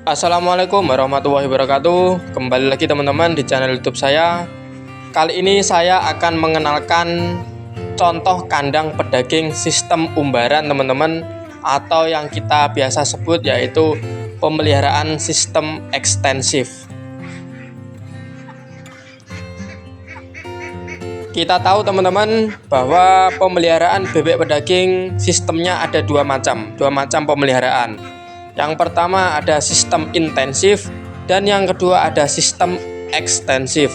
Assalamualaikum warahmatullahi wabarakatuh. Kembali lagi teman-teman di channel YouTube saya. Kali ini saya akan mengenalkan contoh kandang pedaging sistem umbaran teman-teman, atau yang kita biasa sebut yaitu pemeliharaan sistem ekstensif. Kita tahu teman-teman bahwa pemeliharaan bebek pedaging sistemnya ada dua macam pemeliharaan. Yang pertama ada sistem intensif dan yang kedua ada sistem ekstensif.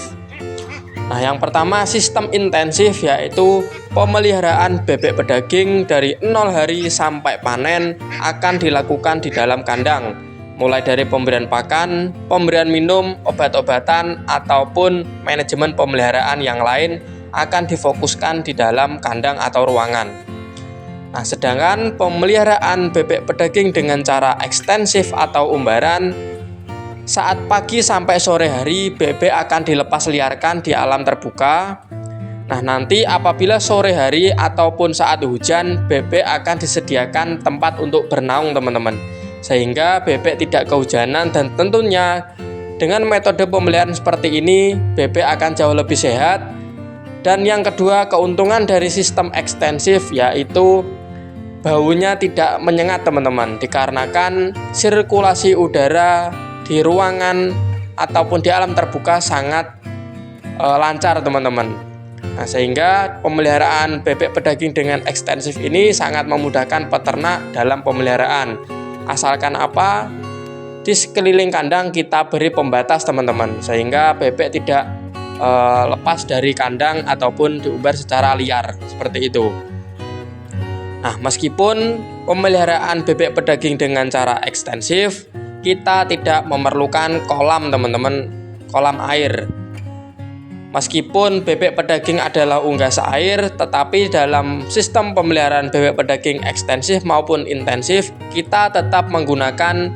Nah, yang pertama sistem intensif yaitu pemeliharaan bebek pedaging dari 0 hari sampai panen akan dilakukan di dalam kandang, mulai dari pemberian pakan, pemberian minum, obat-obatan ataupun manajemen pemeliharaan yang lain akan difokuskan di dalam kandang atau ruangan. Nah, sedangkan pemeliharaan bebek pedaging dengan cara ekstensif atau umbaran, saat pagi sampai sore hari bebek akan dilepas liarkan di alam terbuka. Nah, nanti apabila sore hari ataupun saat hujan, bebek akan disediakan tempat untuk bernaung teman-teman, sehingga bebek tidak kehujanan. Dan tentunya dengan metode pemeliharaan seperti ini bebek akan jauh lebih sehat. Dan yang kedua, keuntungan dari sistem ekstensif yaitu baunya tidak menyengat teman-teman, dikarenakan sirkulasi udara di ruangan ataupun di alam terbuka sangat lancar teman-teman. Nah, sehingga pemeliharaan bebek pedaging dengan ekstensif ini sangat memudahkan peternak dalam pemeliharaan. Asalkan apa? Di sekeliling kandang kita beri pembatas teman-teman, sehingga bebek tidak lepas dari kandang ataupun diumbar secara liar seperti itu. Nah, meskipun pemeliharaan bebek pedaging dengan cara ekstensif, kita tidak memerlukan kolam teman-teman, kolam air. Meskipun bebek pedaging adalah unggas air, tetapi dalam sistem pemeliharaan bebek pedaging ekstensif maupun intensif, kita tetap menggunakan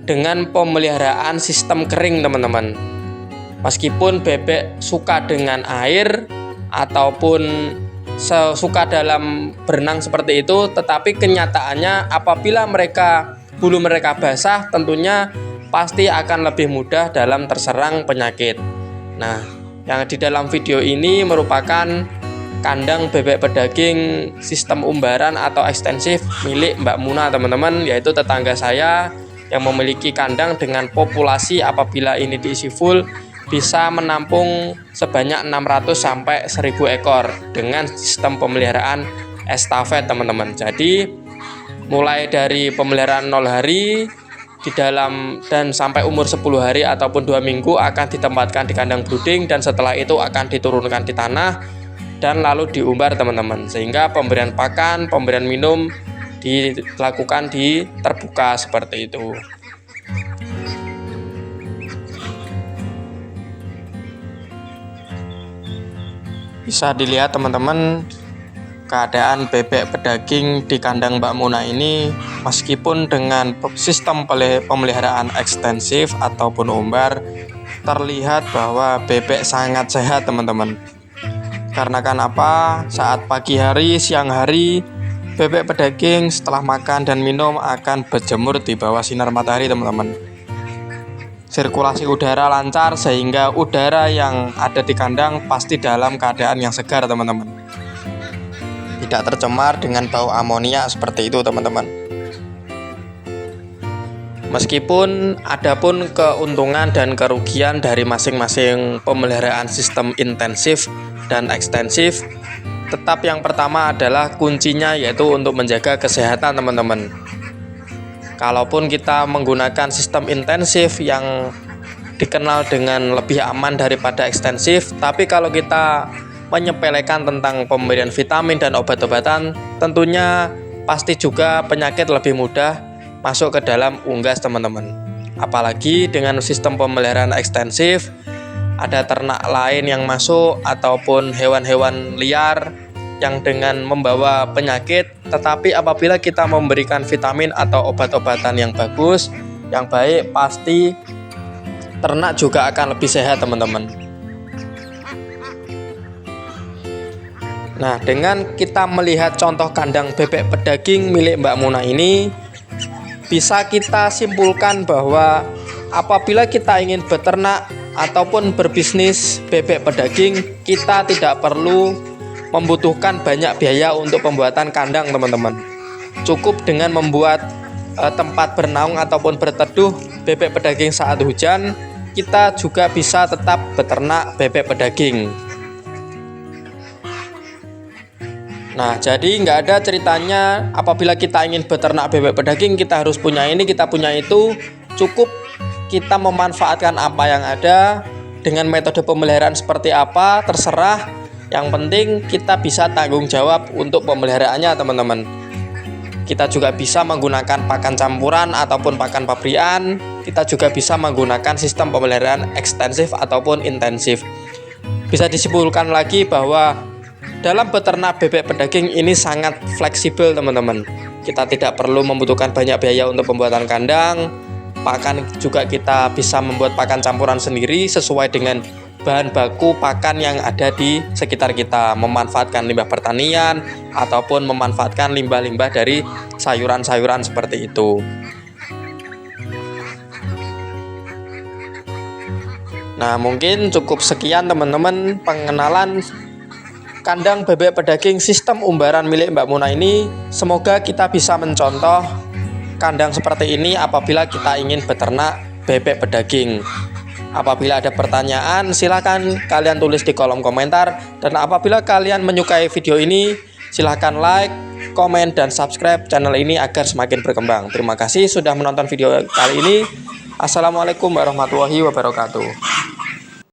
dengan pemeliharaan sistem kering teman-teman. Meskipun bebek suka dengan air ataupun suka dalam berenang seperti itu, tetapi kenyataannya apabila bulu mereka basah, tentunya pasti akan lebih mudah dalam terserang penyakit. Nah, yang di dalam video ini merupakan kandang bebek pedaging sistem umbaran atau ekstensif milik Mbak Muna teman-teman, yaitu tetangga saya yang memiliki kandang dengan populasi apabila ini diisi full bisa menampung sebanyak 600 sampai 1000 ekor dengan sistem pemeliharaan estafet teman-teman. Jadi mulai dari pemeliharaan 0 hari di dalam dan sampai umur 10 hari ataupun 2 minggu akan ditempatkan di kandang brooding, dan setelah itu akan diturunkan di tanah dan lalu diumbar teman-teman, sehingga pemberian pakan, pemberian minum dilakukan di terbuka seperti itu. Bisa dilihat teman-teman, keadaan bebek pedaging di kandang Mbak Muna ini, meskipun dengan sistem pemeliharaan ekstensif ataupun umbar, terlihat bahwa bebek sangat sehat teman-teman. Karena kan apa? Saat pagi hari, siang hari, bebek pedaging setelah makan dan minum akan berjemur di bawah sinar matahari teman-teman. Sirkulasi udara lancar sehingga udara yang ada di kandang pasti dalam keadaan yang segar teman-teman, tidak tercemar dengan bau amonia seperti itu teman-teman. Meskipun adapun keuntungan dan kerugian dari masing-masing pemeliharaan sistem intensif dan ekstensif, tetap yang pertama adalah kuncinya yaitu untuk menjaga kesehatan teman-teman. Kalaupun kita menggunakan sistem intensif yang dikenal dengan lebih aman daripada ekstensif, tapi kalau kita menyepelekan tentang pemberian vitamin dan obat-obatan, tentunya pasti juga penyakit lebih mudah masuk ke dalam unggas teman-teman. Apalagi dengan sistem pemeliharaan ekstensif, ada ternak lain yang masuk ataupun hewan-hewan liar yang dengan membawa penyakit, tetapi apabila kita memberikan vitamin atau obat-obatan yang bagus, yang baik, pasti ternak juga akan lebih sehat teman-teman. Nah, dengan kita melihat contoh kandang bebek pedaging milik Mbak Muna ini, bisa kita simpulkan bahwa apabila kita ingin beternak ataupun berbisnis bebek pedaging, kita tidak perlu membutuhkan banyak biaya untuk pembuatan kandang, teman-teman. Cukup dengan membuat tempat bernaung ataupun berteduh bebek pedaging saat hujan, kita juga bisa tetap beternak bebek pedaging. Nah, jadi nggak ada ceritanya apabila kita ingin beternak bebek pedaging kita harus punya ini, kita punya itu. Cukup kita memanfaatkan apa yang ada dengan metode pemeliharaan seperti apa, terserah. Yang penting kita bisa tanggung jawab untuk pemeliharaannya, teman-teman. Kita juga bisa menggunakan pakan campuran ataupun pakan pabrikan. Kita juga bisa menggunakan sistem pemeliharaan ekstensif ataupun intensif. Bisa disimpulkan lagi bahwa dalam beternak bebek pedaging ini sangat fleksibel, teman-teman. Kita tidak perlu membutuhkan banyak biaya untuk pembuatan kandang. Pakan juga kita bisa membuat pakan campuran sendiri sesuai dengan bahan baku pakan yang ada di sekitar kita. Memanfaatkan limbah pertanian ataupun memanfaatkan limbah-limbah dari sayuran-sayuran seperti itu. Nah, mungkin cukup sekian, teman-teman, pengenalan kandang bebek pedaging sistem umbaran milik Mbak Muna ini. Semoga kita bisa mencontoh kandang seperti ini apabila kita ingin beternak bebek pedaging. Apabila ada pertanyaan, silakan kalian tulis di kolom komentar. Dan apabila kalian menyukai video ini, silakan like, komen, dan subscribe channel ini agar semakin berkembang. Terima kasih sudah menonton video kali ini. Assalamualaikum warahmatullahi wabarakatuh.